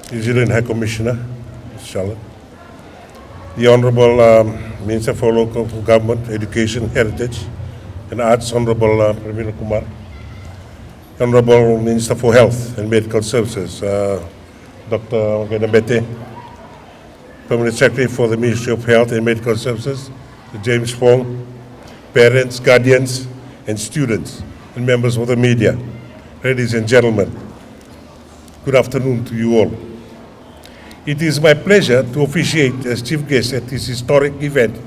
New Zealand High Commissioner, Charlotte, the Honourable Minister for Local Government, Education, Heritage and Arts, Honourable Praveen Kumar, Honourable Minister for Health and Medical Services, Dr. Bete, Permanent Secretary for the Ministry of Health and Medical Services, James Fong, parents, guardians, and students, and members of the media, ladies and gentlemen, good afternoon to you all. It is my pleasure to officiate as chief guest at this historic event,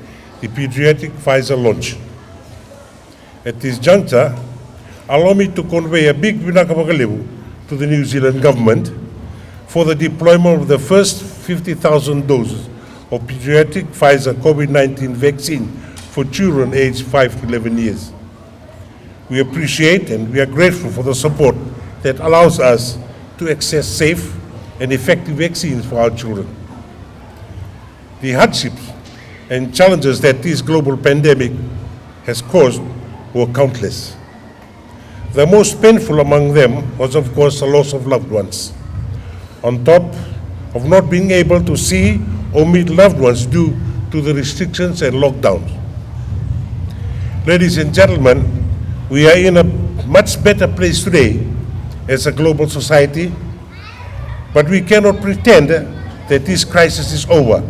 the Pediatric Pfizer launch. At this juncture, allow me to convey a big winakabagalibu to the New Zealand government for the deployment of the first 50,000 doses of pediatric Pfizer COVID-19 vaccine for children aged 5 to 11 years. We appreciate and we are grateful for the support that allows us to access safe and effective vaccines for our children. The hardships and challenges that this global pandemic has caused were countless. The most painful among them was, of course, the loss of loved ones, on top of not being able to see or meet loved ones due to the restrictions and lockdowns. Ladies and gentlemen, we are in a much better place today as a global society, but we cannot pretend that this crisis is over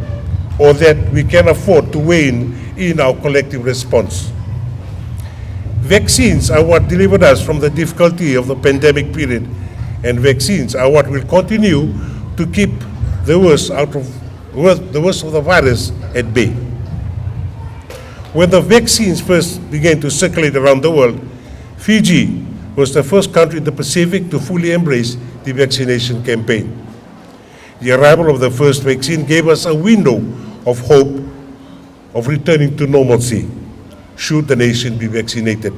or that we can afford to wane in our collective response. Vaccines are what delivered us from the difficulty of the pandemic period, and vaccines are what will continue to keep the worst of the virus at bay. When the vaccines first began to circulate around the world, Fiji was the first country in the Pacific to fully embrace the vaccination campaign. The arrival of the first vaccine gave us a window of hope of returning to normalcy, should the nation be vaccinated.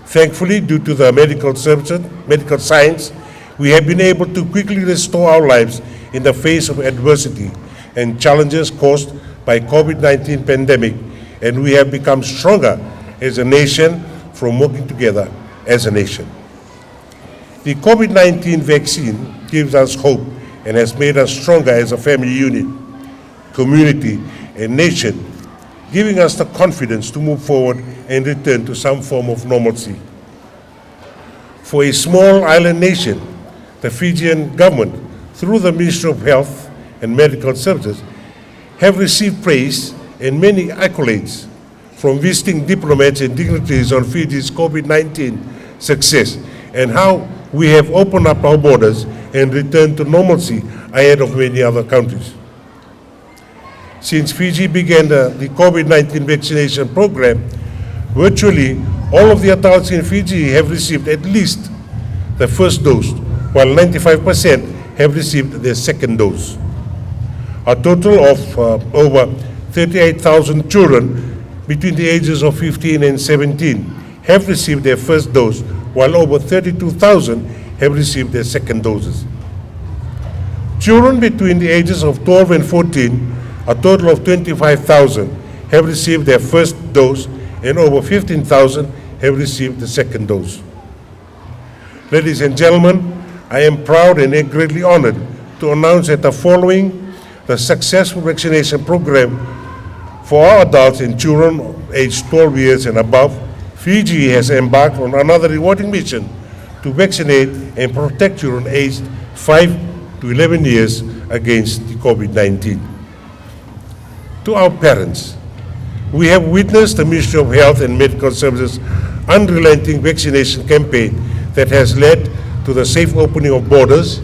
Thankfully, due to the medical science, we have been able to quickly restore our lives in the face of adversity and challenges caused by COVID-19 pandemic, and we have become stronger as a nation from working together as a nation. The COVID-19 vaccine gives us hope and has made us stronger as a family unit, community, and nation, giving us the confidence to move forward and return to some form of normalcy. For a small island nation, the Fijian government, through the Ministry of Health and Medical Services, have received praise and many accolades from visiting diplomats and dignitaries on Fiji's COVID-19 success and how we have opened up our borders and returned to normalcy ahead of many other countries. Since Fiji began the COVID-19 vaccination program, virtually all of the adults in Fiji have received at least the first dose, while 95% have received their second dose. A total of over 38,000 children between the ages of 15 and 17 have received their first dose, while over 32,000 have received their second doses. Children between the ages of 12 and 14, a total of 25,000 have received their first dose, and over 15,000 have received the second dose. Ladies and gentlemen, I am proud and greatly honored to announce that following the successful vaccination program for our adults and children aged 12 years and above, Fiji has embarked on another rewarding mission to vaccinate and protect children aged 5 to 11 years against the COVID-19. To our parents, we have witnessed the Ministry of Health and Medical Services' unrelenting vaccination campaign that has led to the safe opening of borders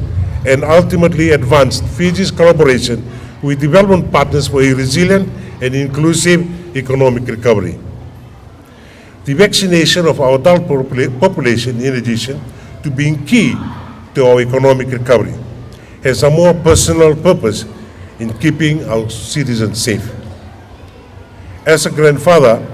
and ultimately advanced Fiji's collaboration with development partners for a resilient and inclusive economic recovery. The vaccination of our adult population, in addition to being key to our economic recovery, has a more personal purpose in keeping our citizens safe. As a grandfather,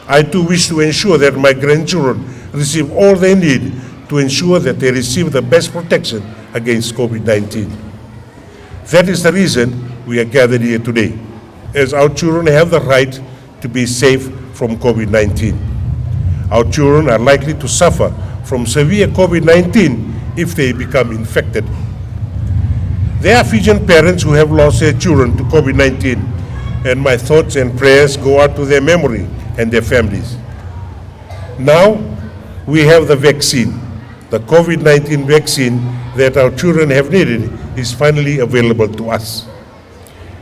I too wish to ensure that my grandchildren receive all they need to ensure that they receive the best protection against COVID-19. That is the reason we are gathered here today, as our children have the right to be safe from COVID-19. Our children are likely to suffer from severe COVID-19 if they become infected. There are Fijian parents who have lost their children to COVID-19, and my thoughts and prayers go out to their memory and their families. Now, we have the vaccine. The COVID-19 vaccine that our children have needed is finally available to us.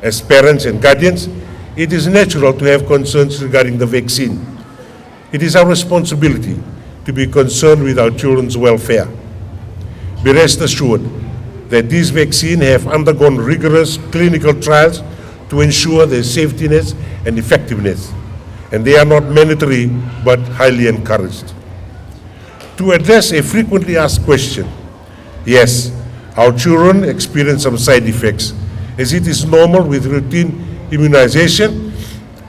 As parents and guardians, it is natural to have concerns regarding the vaccine. It is our responsibility to be concerned with our children's welfare. Be rest assured that these vaccines have undergone rigorous clinical trials to ensure their safetiness and effectiveness, and they are not mandatory but highly encouraged. To address a frequently asked question, yes, our children experience some side effects, as it is normal with routine immunization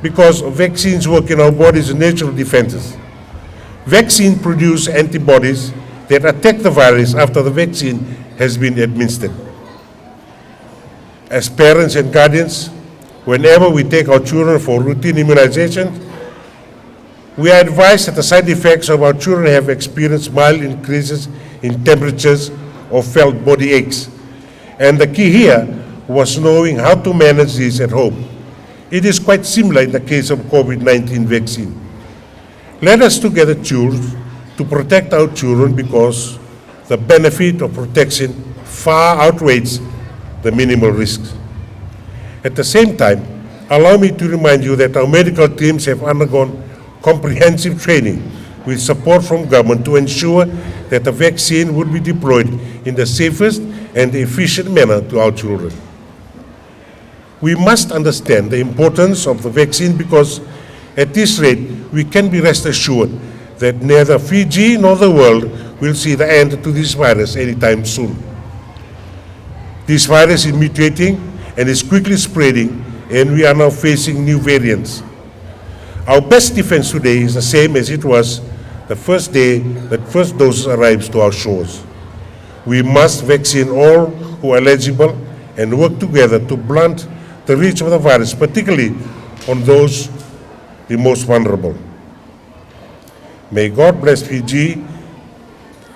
because vaccines work in our body's natural defenses. Vaccines produce antibodies that attack the virus after the vaccine has been administered. As parents and guardians, whenever we take our children for routine immunization, we are advised that the side effects of our children have experienced mild increases in temperatures or felt body aches. And the key here was knowing how to manage these at home. It is quite similar in the case of COVID-19 vaccine. Let us together choose to protect our children because the benefit of protection far outweighs the minimal risks. At the same time, allow me to remind you that our medical teams have undergone comprehensive training with support from government to ensure that the vaccine would be deployed in the safest and efficient manner to our children. We must understand the importance of the vaccine because at this rate, we can be rest assured that neither Fiji nor the world will see the end to this virus anytime soon. This virus is mutating and is quickly spreading, and we are now facing new variants. Our best defense today is the same as it was the first day that first dose arrives to our shores. We must vaccine all who are eligible and work together to blunt the reach of the virus, particularly on those the most vulnerable. May God bless Fiji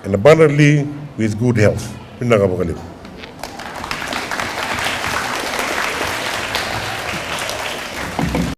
and abundantly with good health.